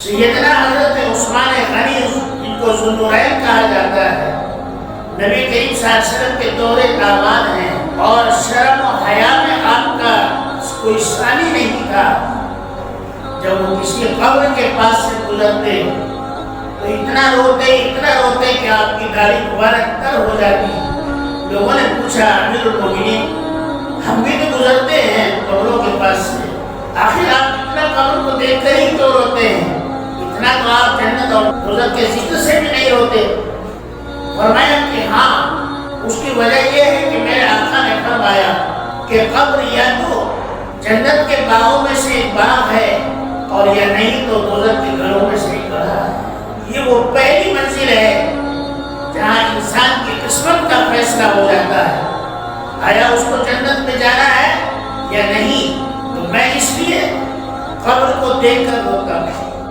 सैयदना हज़रत उस्मान गनी, जिनको ज़ुन्नुरैन कहा जाता है, नबी करीम सल्लल्लाहु अलैहि वसल्लम के दोहरे दामाद हैं और शर्म और हया में आपका कोई सानी नहीं था। जब वो किसी कब्र के पास से गुजरते तो इतना रोते कि आपकी दाढ़ी मुबारक तर हो जाती। लोगों ने पूछा, अमीरुल मोमिनीन, हम भी तो गुजरते हैं कब्रों के पास से, आखिर आप इतना कब्र को देखकर ही क्यों रोते हैं? इतना तो आप जन्नत और दोज़ख के जिक्र से भी नहीं रोते। फरमाया कि हाँ, उसकी वजह यह है कि मेरे आका ने फरमाया कि कब्र या तो जन्नत के बागों में से एक बाग है और या नहीं तो दोज़ख के घरों में से एक गड्ढा है। ये वो पहली मंजिल है जहाँ इंसान की किस्मत का फैसला हो जाता है, आया उसको जन्नत में जाना है या नहीं। तो मैं इसलिए कब्र को देखकर रोता हूँ।